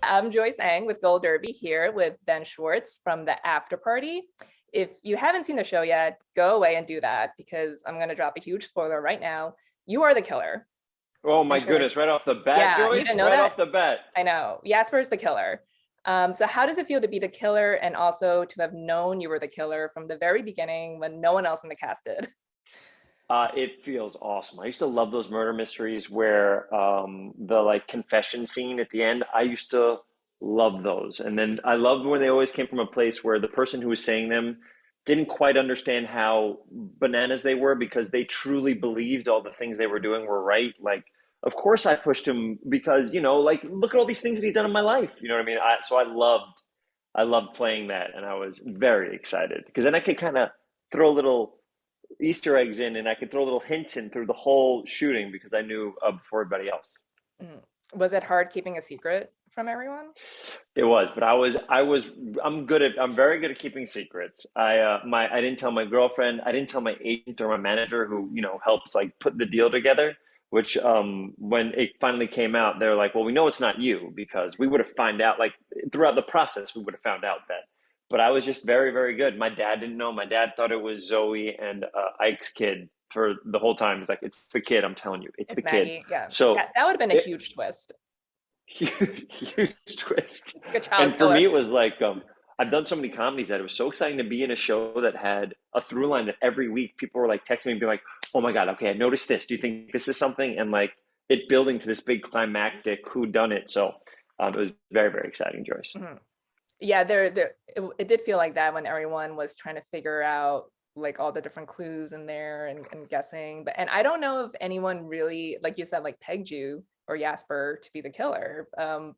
I'm Joyce Ang with Gold Derby here with Ben Schwartz from the Afterparty. If you haven't seen the show yet, go away and do that because I'm going to drop a huge spoiler right now. You are the killer. Oh my goodness, right off the bat, Yeah, you Joyce? didn't know Right that? off the bat. I know. Yasper is the killer. So how does it feel to be the killer and also to have known you were the killer from the very beginning when no one else in the cast did? It feels awesome. I used to love those murder mysteries where the like confession scene at the end. I used to love those. And then I loved when they always came from a place where the person who was saying them didn't quite understand how bananas they were because they truly believed all the things they were doing were right. Like, of course I pushed him because, like look at all these things that he's done in my life. You know what I mean? So I loved playing that and I was very excited because then I could kind of throw little Easter eggs in, and I could throw little hints in through the whole shooting because I knew before everybody else. Mm. Was it hard keeping a secret from everyone? It was, but I'm very good at keeping secrets. I didn't tell my girlfriend, I didn't tell my agent or my manager who, helps like put the deal together, which when it finally came out, they're like, well, we know it's not you because we would have found out like throughout the process, we would have found out that. But I was just very, very good. My dad didn't know. My dad thought it was Zoe and Ike's kid for the whole time. He's like, it's the kid. I'm telling you, it's the It's kid. Maggie. Yeah. So That would have been a it, huge twist. huge twist. Like a child And for killer. me, it was like I've done so many comedies that it was so exciting to be in a show that had a through line that every week people were like texting me and being like, "Oh my god, okay, I noticed this. Do you think this is something?" And like it building to this big climactic who done it. So it was very, very exciting, Joyce. Mhm. Yeah, it did feel like that when everyone was trying to figure out like all the different clues in there and guessing. But and I don't know if anyone really, like you said, like pegged you or Jasper to be the killer,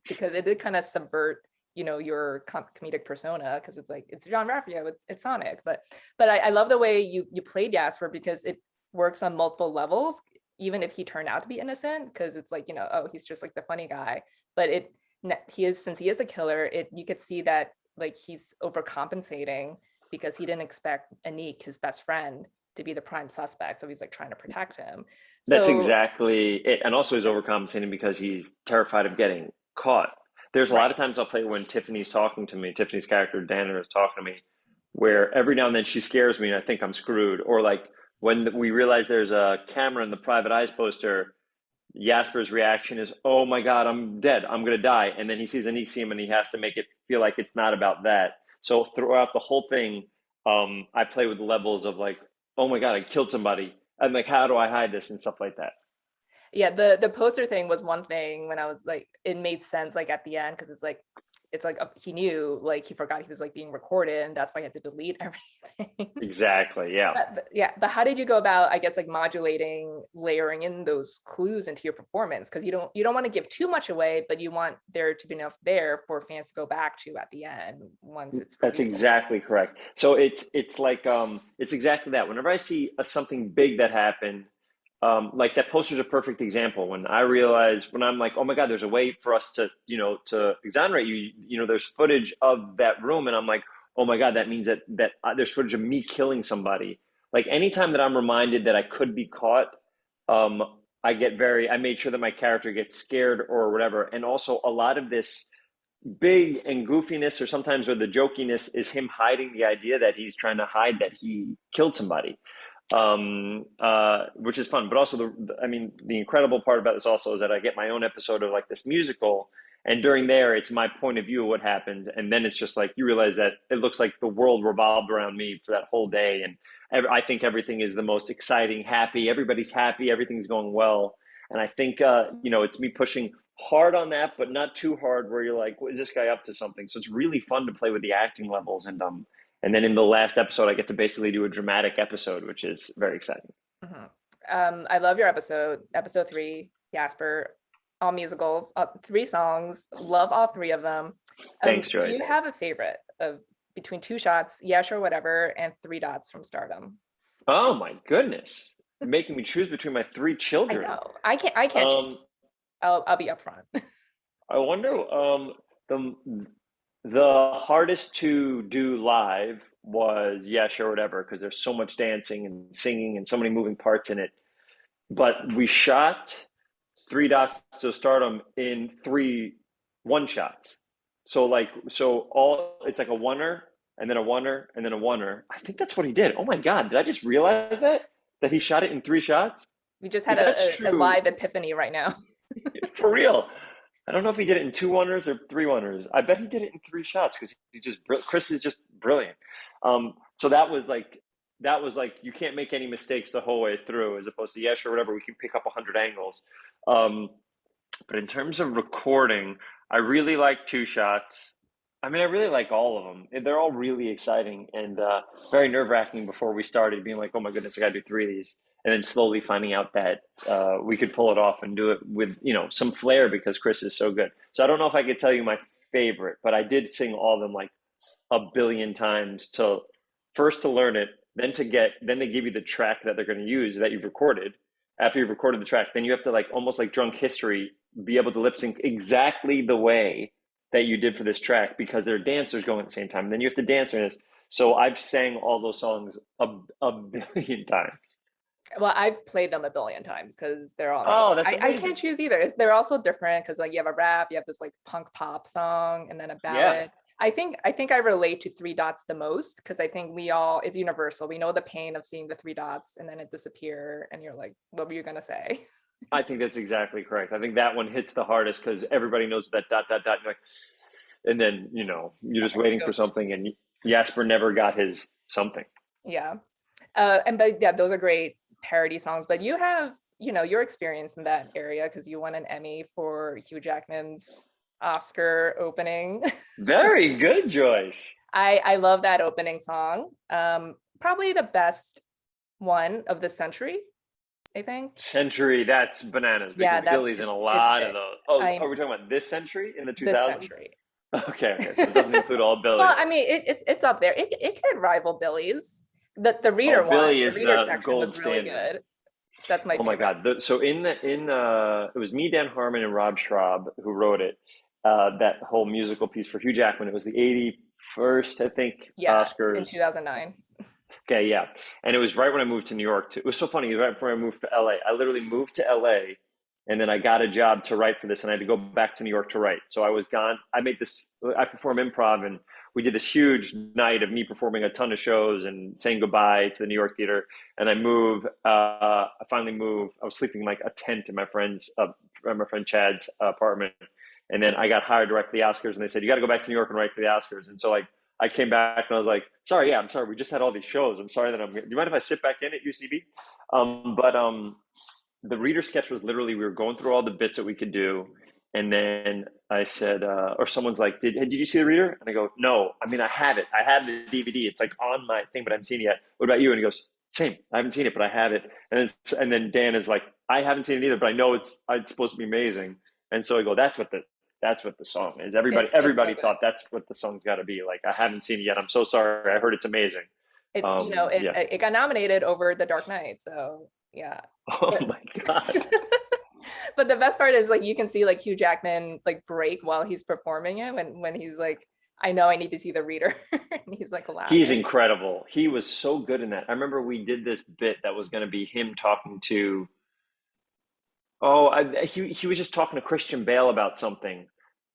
because it did kind of subvert, your comedic persona because it's like it's John Raffio, it's Sonic. But I love the way you played Jasper because it works on multiple levels, even if he turned out to be innocent, because it's like, oh, he's just like the funny guy. But since he is a killer, you could see that like he's overcompensating because he didn't expect Anik, his best friend, to be the prime suspect. So he's like trying to protect him. That's So exactly it. And also he's overcompensating because he's terrified of getting caught. There's a lot right. of times I'll play when Tiffany's talking to me, Tiffany's character, Dana, is talking to me, where every now and then she scares me and I think I'm screwed. Or like when we realize there's a camera in the private eyes poster, Jasper's reaction is, "Oh my God, I'm dead. I'm gonna die." And then he sees Anik see him, and he has to make it feel like it's not about that. So throughout the whole thing, I play with levels of like, "Oh my God, I killed somebody," and like, how do I hide this and stuff like that. Yeah, the poster thing was one thing when I was like, it made sense like at the end because it's like he knew, like he forgot he was like being recorded and that's why he had to delete everything. Exactly. Yeah. But how did you go about, I guess, like modulating, layering in those clues into your performance? Because you don't want to give too much away, but you want there to be enough there for fans to go back to at the end once it's That's revealed. exactly correct. So it's like it's exactly that. Whenever I see something big that happened, like that poster's a perfect example. When I realize when I'm like, oh my God, there's a way for us to to exonerate you. There's footage of that room, and I'm like, oh my God, that means that there's footage of me killing somebody. Like anytime that I'm reminded that I could be caught, um, I made sure that my character gets scared or whatever. And also a lot of this big and goofiness or sometimes or the jokiness is him hiding the idea that he's trying to hide that he killed somebody, which is fun. But also the incredible part about this also is that I get my own episode of like this musical, and during there it's my point of view of what happens, and then it's just like you realize that it looks like the world revolved around me for that whole day, and I think everything is the most exciting, happy, everybody's happy, everything's going well. And I think it's me pushing hard on that, but not too hard where you're like, is this guy up to something? So it's really fun to play with the acting levels, and then in the last episode, I get to basically do a dramatic episode, which is very exciting. Mhm. I love your episode 3, Jasper, all musicals, three songs, love all three of them. Thanks, Do Joyce. you have a favorite of between Two Shots, Yeah, Sure, Whatever, and Three Dots from Stardom? Oh my goodness. You're making me choose between my three I children. know. I can't Um, choose. I'll be upfront. I wonder, the the hardest to do live was Yeah, Sure, Whatever, because there's so much dancing and singing and so many moving parts in it. But we shot Three Dots to Stardom in 3 one shots. So like, so all it's like a oneer and then a oneer and then a oneer. I think that's what he did. Oh my God, did I just realize that he shot it in three shots? We just had If that's a true, live epiphany right now. for real. I don't know if he did it in two oneers or three oneers. I bet he did it in three shots because Chris is just brilliant. So that was like you can't make any mistakes the whole way through, as opposed to yeah, sure, whatever. We can pick up 100 angles. Um, but in terms of recording, I really like two shots. I mean, I really like all of them. They're all really exciting and very nerve wracking before we started, being like, oh my goodness, I got to do three of these. And then slowly finding out that we could pull it off and do it with, some flair because Chris is so good. So I don't know if I could tell you my favorite, but I did sing all of them like a billion times to first to learn it, then they give you the track that they're going to use that you've recorded. After you've recorded the track, then you have to like almost like drunk history, be able to lip sync exactly the way that you did for this track because there are dancers going at the same time. And then you have to dance in this. So I've sang all those songs a billion times. Well, I've played them a billion times because they're all amazing. Oh, that's I amazing. can't choose either. They're also different because like you have a rap, you have this like punk pop song, and then a Yeah. ballad. I think I relate to Three Dots the most because I think it's universal. We know the pain of seeing the three dots and then it disappear, and you're like, what were you gonna say? I think that's exactly correct. I think that one hits the hardest because everybody knows that dot dot dot. Like, and then you're just waiting for Ghost. something, and Yasper never got his something. Yeah. But yeah, those are great parody songs. But you have, your experience in that area because you won an Emmy for Hugh Jackman's Oscar opening. Very good, Joyce. I love that opening song. Probably the best one of the century, I think. Century, that's bananas Yeah, because that's Billy's in a it's lot of big. those. Oh, I are we talking about this century in the This 2000s? century. Okay, so it doesn't include all Billy. Well, I mean, it's up there. It could rival Billy's. The reader Oh, Billy the is reader the section gold was really standard. good. That's my Oh my favorite. God. So it was me, Dan Harmon, and Rob Schraub who wrote it. That whole musical piece for Hugh Jackman. It was the 81st, I think, Yeah, in Oscars. 2009. Okay, yeah. And it was right when I moved to New York. It was so funny. It was right before I moved to LA. I literally moved to LA and then I got a job to write for this and I had to go back to New York to write. So I was gone. I perform improv and we did this huge night of me performing a ton of shows and saying goodbye to the New York theater. And I finally moved. I was sleeping in like a tent in my friend Chad's apartment. And then I got hired to write for the Oscars and they said, you got to go back to New York and write for the Oscars. And so like, I came back and I was like, sorry, yeah, I'm sorry. We just had all these shows. I'm sorry do you mind if I sit back in at UCB? But the reader sketch was literally, we were going through all the bits that we could do. And then I said, or someone's like, did you see the reader? And I go, no, I mean, I have it. I have the DVD. It's like on my thing, but I haven't seen it yet. What about you? And he goes, same. I haven't seen it, but I have it. And then Dan is like, I haven't seen it either, but I know it's supposed to be amazing. And so I go, that's what the song is. It's so Everybody good. thought that's what the song's got to be. Like, I haven't seen it yet. I'm so sorry. I heard it's amazing. Yeah. It got nominated over The Dark Knight. So yeah. Oh But my God. but the best part is like you can see like Hugh Jackman like break while he's performing it when he's like, I know I need to see the reader. And he's like He's laughing. incredible. He was so good in that. I remember we did this bit that was going to be him talking to, he was just talking to Christian Bale about something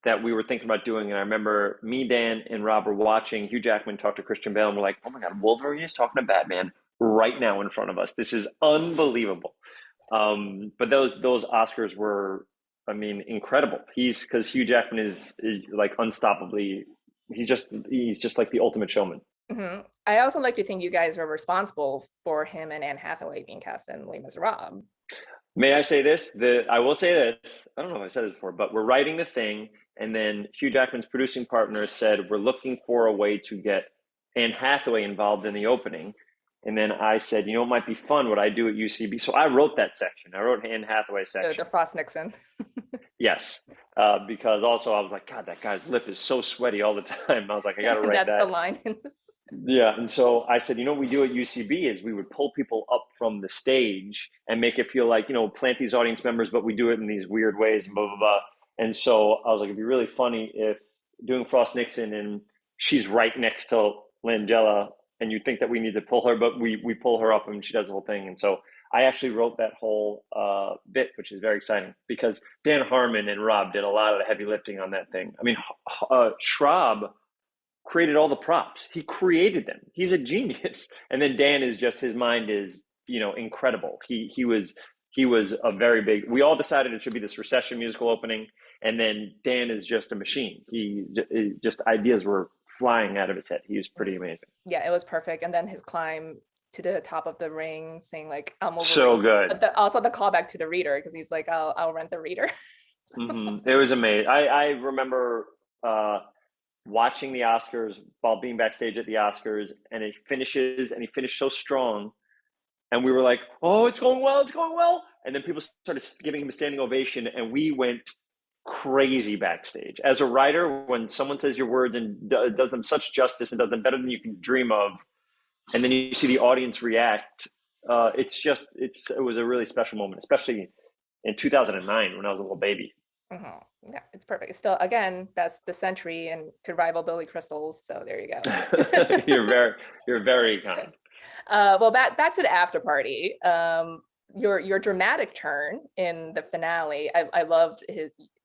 that we were thinking about doing. And I remember me, Dan, and Rob were watching Hugh Jackman talk to Christian Bale, and we're like, oh my God, Wolverine is talking to Batman right now in front of us. This is unbelievable. But those Oscars were, I mean, incredible. Because Hugh Jackman is like unstoppably. He's just like the ultimate showman. I also like to think you guys were responsible for him and Anne Hathaway being cast in Les Miserables. May I say this? I will say this. I don't know if I said this before, but we're writing the thing, and then Hugh Jackman's producing partner said we're looking for a way to get Anne Hathaway involved in the opening. And then I said, it might be fun what I do at UCB. So I wrote that section. I wrote Anne Hathaway The section. Frost Nixon. Yes, because also I was like, God, that guy's lip is so sweaty all the time. I was like, I got to write That's the that. line. Yeah, and so I said, what we do at UCB is we would pull people up from the stage and make it feel like, plant these audience members, but we do it in these weird ways and blah, blah, blah. And so I was like, it'd be really funny if doing Frost Nixon and she's right next to Langella and you think that we need to pull her, but we pull her up and she does the whole thing. And so I actually wrote that whole bit, which is very exciting because Dan Harmon and Rob did a lot of the heavy lifting on that thing. I mean, Schwab created all the props. He created them. He's a genius. And then Dan is just, his mind is, incredible. He was a very big. We all decided it should be this recession musical opening, and then Dan is just a machine. He just ideas were flying out of his head. He was pretty amazing. Yeah, it was perfect. And then his climb to the top of the ring, saying like, "I'm So overrated." good. But also the callback to the reader because he's like, "I'll rent the reader." It was amazing. I remember watching the Oscars while being backstage at the Oscars, and he finished so strong, and we were like, "Oh, it's going well, it's going well," and then people started giving him a standing ovation, and we went crazy backstage. As a writer, when someone says your words and does them such justice and does them better than you can dream of, and then you see the audience react, it was a really special moment, especially in 2009 when I was a little baby. Yeah, it's perfect. Still, again, that's the century and could rival Billy Crystal's. So there you go. You're very kind. Well, back to the after party. Your dramatic turn in the finale. I loved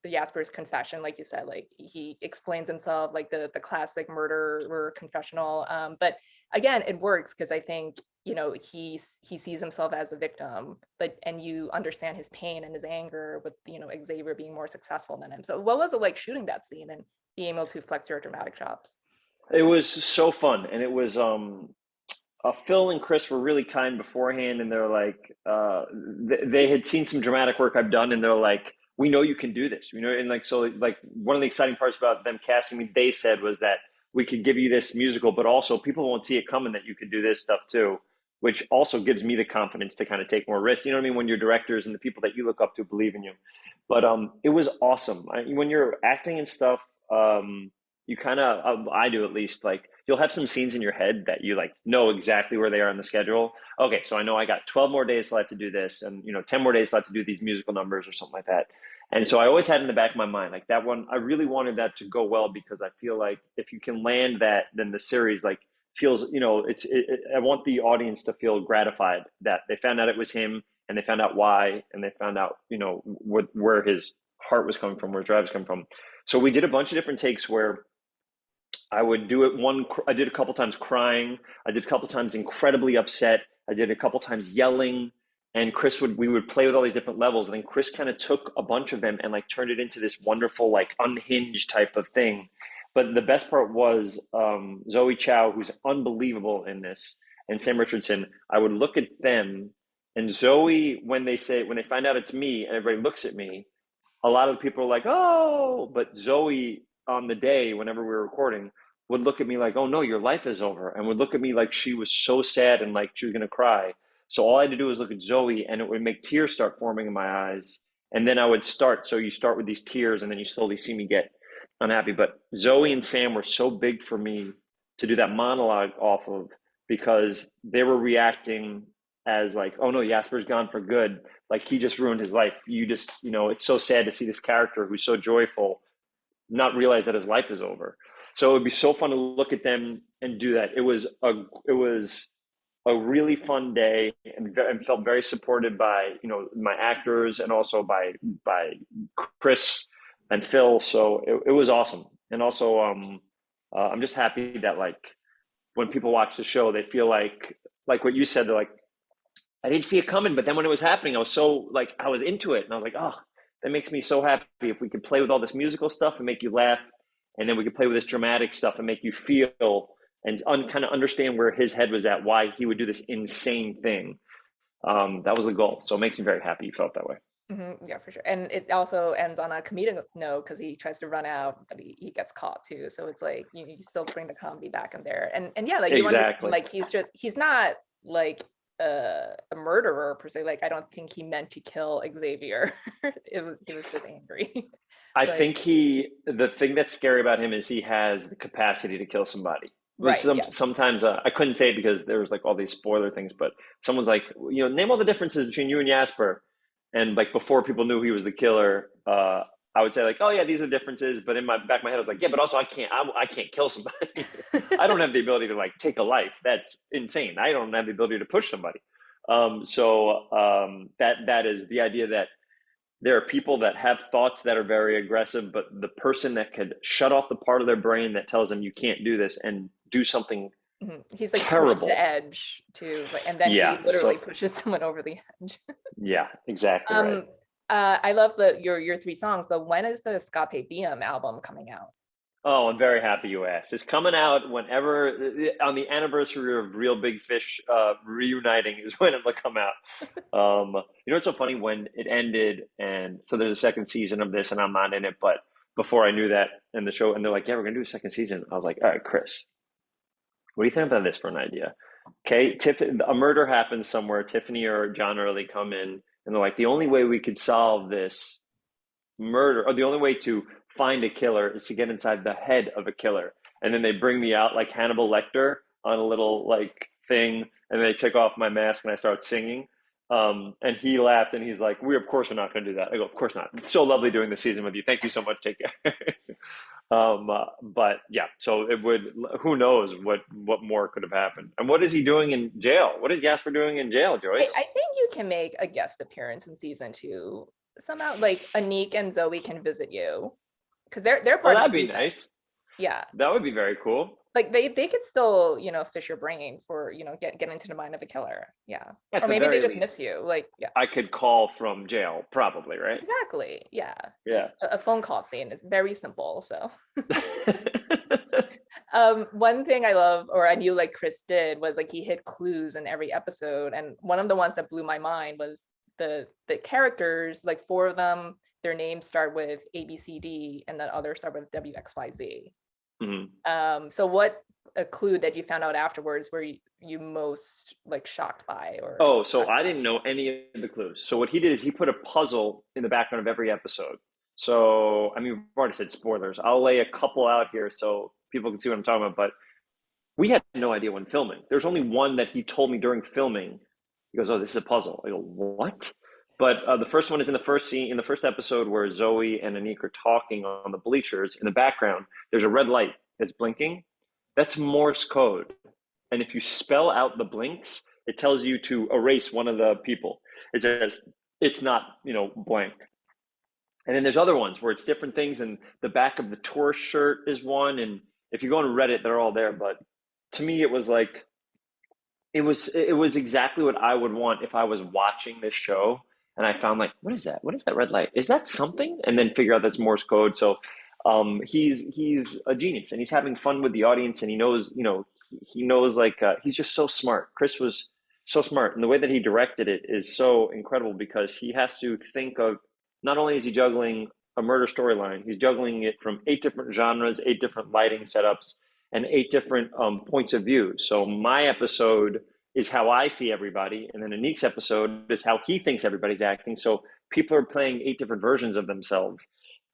Yasper's confession, like you said, like he explains himself, like the classic murderer confessional. But again, it works because I think he sees himself as a victim, and you understand his pain and his anger with Xavier being more successful than him. So what was it like shooting that scene and being able to flex your dramatic chops? It was so fun, and it was Phil and Chris were really kind beforehand, and they're like, they had seen some dramatic work I've done, and they're like, we know you can do this, and like, so like one of the exciting parts about them casting me, they said, was that we could give you this musical, but also people won't see it coming that you could do this stuff too, which also gives me the confidence to kind of take more risks. You know what I mean? When your directors and the people that you look up to believe in you. But it was awesome. When you're acting and stuff, you kind of, I do at least, like you'll have some scenes in your head that you like know exactly where they are on the schedule. Okay, so I know I got 12 more days left to do this, and 10 more days left to do these musical numbers or something like that. And so I always had in the back of my mind, like that one, I really wanted that to go well because I feel like if you can land that, then the series like feels, I want the audience to feel gratified that they found out it was him, and they found out why, and they found out, where his heart was coming from, where his drive was coming from. So we did a bunch of different takes where I would do it. I did a couple times crying. I did a couple times incredibly upset. I did a couple times yelling. And we would play with all these different levels. And then Chris kind of took a bunch of them and like turned it into this wonderful, like unhinged type of thing. But the best part was Zoe Chow, who's unbelievable in this, and Sam Richardson. I would look at them, and Zoe, when they find out it's me and everybody looks at me, a lot of people are like, "Oh," but Zoe on the day, whenever we were recording, would look at me like, "Oh no, your life is over," and would look at me like she was so sad and like she was going to cry. So all I had to do was look at Zoe, and it would make tears start forming in my eyes. And then I would start. So you start with these tears, and then you slowly see me get unhappy. But Zoe and Sam were so big for me to do that monologue off of, because they were reacting as like, "Oh no, Yasper's gone for good. Like he just ruined his life. You just, it's so sad to see this character who's so joyful not realize that his life is over." So it would be so fun to look at them and do that. It was a really fun day, and felt very supported by my actors, and also by Chris and Phil. So it was awesome. And also I'm just happy that like when people watch the show, they feel like what you said, they're like, I didn't see it coming, but then when it was happening, I was so like, I was into it, and I was like, oh, that makes me so happy. If we could play with all this musical stuff and make you laugh, and then we could play with this dramatic stuff and make you feel and kind of understand where his head was at, why he would do this insane thing. That was the goal. So it makes me very happy you felt that way. Yeah, for sure. And it also ends on a comedic note because he tries to run out, but he gets caught too. So it's like you still bring the comedy back in there. And yeah, like you Exactly. understand, like he's not like a murderer per se. Like I don't think he meant to kill Xavier. He was just angry. I think the thing that's scary about him is he has the capacity to kill somebody. Right. Sometimes I couldn't say it because there was like all these spoiler things, but someone's like, name all the differences between you and Yasper. And like before people knew he was the killer, I would say like, oh yeah, these are the differences. But in my back of my head, I was like, yeah, but also I can't kill somebody. I don't have the ability to like take a life. That's insane. I don't have the ability to push somebody. That is the idea that there are people that have thoughts that are very aggressive, but the person that could shut off the part of their brain that tells them you can't do this and do something He's like pushed to the terrible. edge to like, and then he Yeah. literally pushes someone over the edge. Yeah, exactly right. Um, I love your three songs, but when is the Scape Diem album coming out? Oh, I'm very happy you asked. It's coming out whenever on the anniversary of Real Big Fish reuniting is when it'll come out. It's so funny when it ended, and so there's a second season of this, and I'm not in it. But before I knew that in the show, and they're like, "Yeah, we're gonna do a second season." I was like, "All right, Chris, what do you think about this for an idea?" Okay, a murder happens somewhere. Tiffany or John Early come in, and they're like, "The only way we could solve this murder, or the only way to find a killer is to get inside the head of a killer." And then they bring me out like Hannibal Lecter on a little like thing, and they take off my mask and I start singing. And he laughed and he's like, "We of course are not going to do that." I go, "Of course not. It's so lovely doing the season with you. Thank you so much. Take care." But yeah, so it would. Who knows what more could have happened? And what is he doing in jail? What is Yasper doing in jail, Joyce? I think you can make a guest appearance in season 2 somehow. Like Anik and Zoe can visit you because they're Oh, part of the that'd be season. nice. Yeah, That would be very cool. like they could still fish your brain for get into the mind of a killer. Yeah, At or the maybe they very just miss least, you. Like yeah, I could call from jail, probably, right? exactly. Yeah, Yeah. just a phone call scene. It's very simple. So one thing I love, or I knew like Chris did, was like he hit clues in every episode, and one of the ones that blew my mind was the characters, like 4 of them, their names start with ABCD and then others start with WXYZ. So what a clue that you found out afterwards were you most like shocked by? Or Oh, so I didn't know any of the clues. So what he did is he put a puzzle in the background of every episode. So I mean, we've already said spoilers. I'll lay a couple out here so people can see what I'm talking about. But we had no idea when filming. There's only one that he told me during filming. He goes, "Oh, this is a puzzle." I go, "What?" But the first one is in the first scene, in the first episode, where Zoe and Anik are talking on the bleachers. In the background, there's a red light that's blinking. That's Morse code. And if you spell out the blinks, it tells you to erase one of the people. It says it's not, blank. And then there's other ones where it's different things, and the back of the tour shirt is one. And if you go on Reddit, they're all there. But to me, it was like it was exactly what I would want if I was watching this show and I found like, what is that? What is that red light? Is that something? And then figure out that's Morse code. So he's a genius, and he's having fun with the audience, and he knows, he knows like he's just so smart. Chris was so smart, and the way that he directed it is so incredible because he has to think of, not only is he juggling a murder storyline, he's juggling it from 8 different genres, 8 different lighting setups, and 8 different points of view. So my episode is how I see everybody, and then Anik's episode is how he thinks everybody's acting. So people are playing 8 different versions of themselves,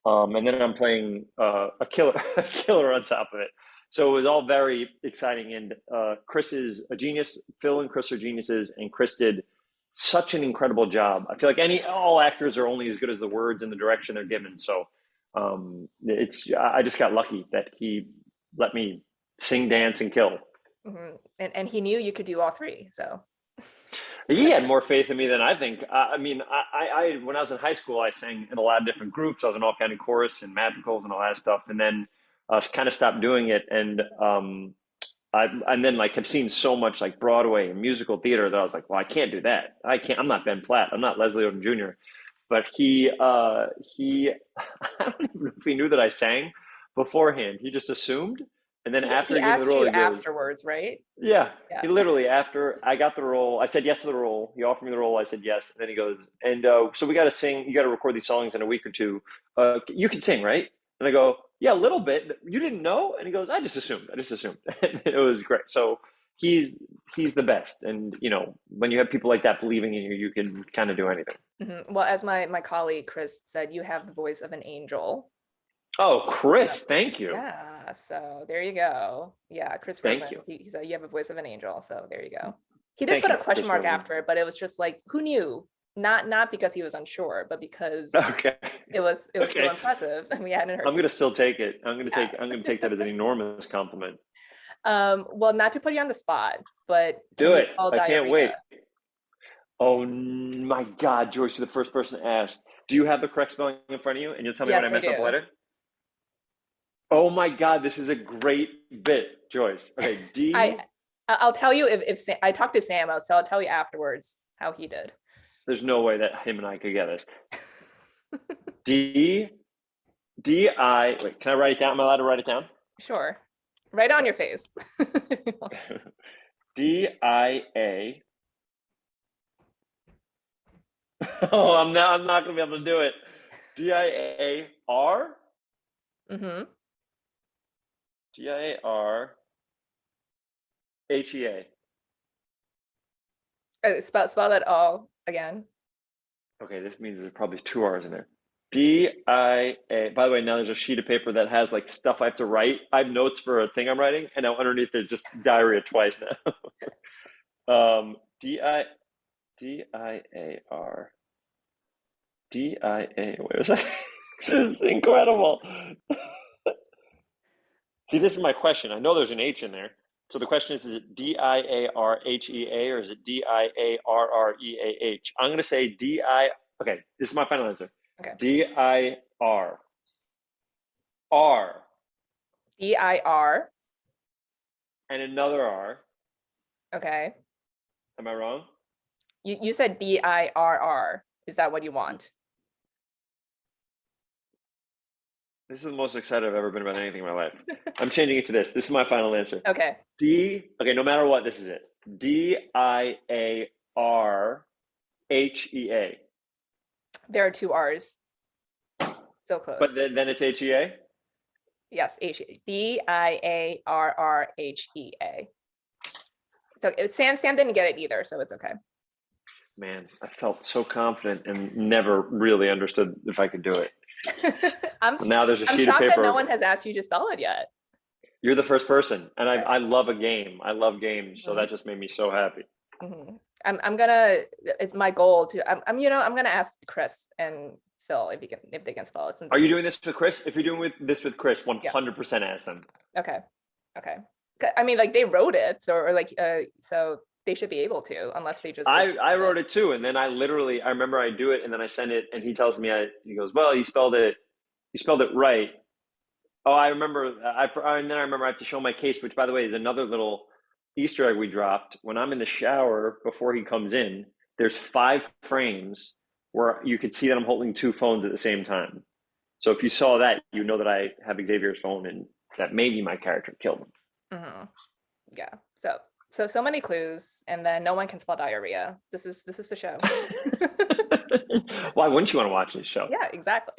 and then I'm playing a killer, a killer on top of it. So it was all very exciting. And Chris is a genius. Phil and Chris are geniuses, and Chris did such an incredible job. I feel like all actors are only as good as the words and the direction they're given. So I just got lucky that he let me sing, dance, and kill. And he knew you could do all 3. So He had more faith in me than I think. I mean, I when I was in high school, I sang in a lot of different groups. I was in all kind of chorus and madrigals and all that stuff, and then I kind of stopped doing it. And then like have seen so much like Broadway and musical theater that I was like, well, I can't do that. I can't. I'm not Ben Platt. I'm not Leslie Odom Jr. But he I don't even know if he knew that I sang beforehand. He just assumed. And then after he he gave me the asked role, you he goes, afterwards, right? yeah. Yeah. He literally, after I got the role, I said yes to the role. He offered me the role. I said yes. And then he goes, and so we got to sing. You got to record these songs in a week or two. You can sing, right? And I go, yeah, a little bit. You didn't know? And he goes, I just assumed. I just assumed. And it was great. So he's the best. And when you have people like that believing in you, you can kind of do anything. Well, as my colleague Chris said, you have the voice of an angel. Oh, Chris, thank you. Yeah, so there you go. Yeah, Chris Rosen. Thank you. He said you have a voice of an angel. So there you go. He did Thank put you, a question Chris mark Rosen. after it, but it was just like, who knew? Not because he was unsure, but because Okay. it was Okay. so impressive. We hadn't heard. I'm gonna still take it. I'm gonna take that as an enormous compliment. Well, not to put you on the spot, but Do it. I can't wait. Oh my God, Joyce, you're the first person to ask. Do you have the correct spelling in front of you? And you'll tell me when I Yes, I mess up a do. letter? Oh my God, this is a great bit, Joyce. Okay, I D. I'll tell you if I talked to Samo, so I'll tell you afterwards how he did. There's no way that him and I could get this. D. D. I. Wait, can I write it down? Am I allowed to write it down? Sure. Right on your face. D. I. A. Oh, I'm not gonna be able to do it. D. I. A. R. Mm-hmm. D. I. A. R. H. E. A. Spell that all again. Okay, this means there's probably two R's in there. D I A. By the way, now there's a sheet of paper that has like stuff I have to write. I have notes for a thing I'm writing, and now underneath there's just diarrhea twice now. D I D I A R D I A. Wait, was that? This is incredible. See, this is my question. I know there's an H in there. So the question is it Diarrhea or is it Dirreah? I'm going to say D-I. Okay, this is my final answer. Okay. D-I-R. R. D-I-R. And another R. Okay. Am I wrong? You said D-I-R-R. Is that what you want? This is the most excited I've ever been about anything in my life. I'm changing it to this. This is my final answer. Okay. Okay, no matter what, this is it. Diarrhea. There are two R's. So close. But then it's Hea? Yes, Diarrhea. So Sam didn't get it either, so it's okay. Man, I felt so confident and never really understood if I could do it. Now there's a sheet of shocked paper. that no one has asked you to spell it yet. You're the first person, and Okay. I love a game. I love games, so Mhm. that just made me so happy. Mhm. I'm gonna. It's my goal to. I'm gonna ask Chris and Phil if they can spell it. Are you doing this with Chris? If you're doing this with Chris, 100% ask them. Okay. Okay. I mean, like they wrote it, so so they should be able to, unless they just. I wrote it too, and then I remember I do it, and then I send it, and he tells me he goes, well, you spelled it right. Oh, I remember. And then I remember I have to show my case, which, by the way, is another little Easter egg we dropped. When I'm in the shower before he comes in, there's 5 frames where you could see that I'm holding 2 phones at the same time. So if you saw that, you know that I have Xavier's phone, and that maybe my character killed him. Mm-hmm. Yeah. So many clues, and then no one can spell diarrhea. This is the show. Why wouldn't you want to watch this show? Yeah, exactly.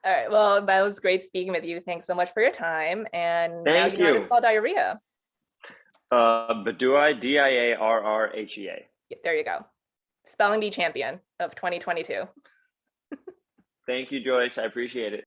All right. Well, that was great speaking with you. Thanks so much for your time. And now you know how to spell diarrhea. Badua, Diarrhea. There you go. Spelling bee champion of 2022. Thank you, Joyce. I appreciate it.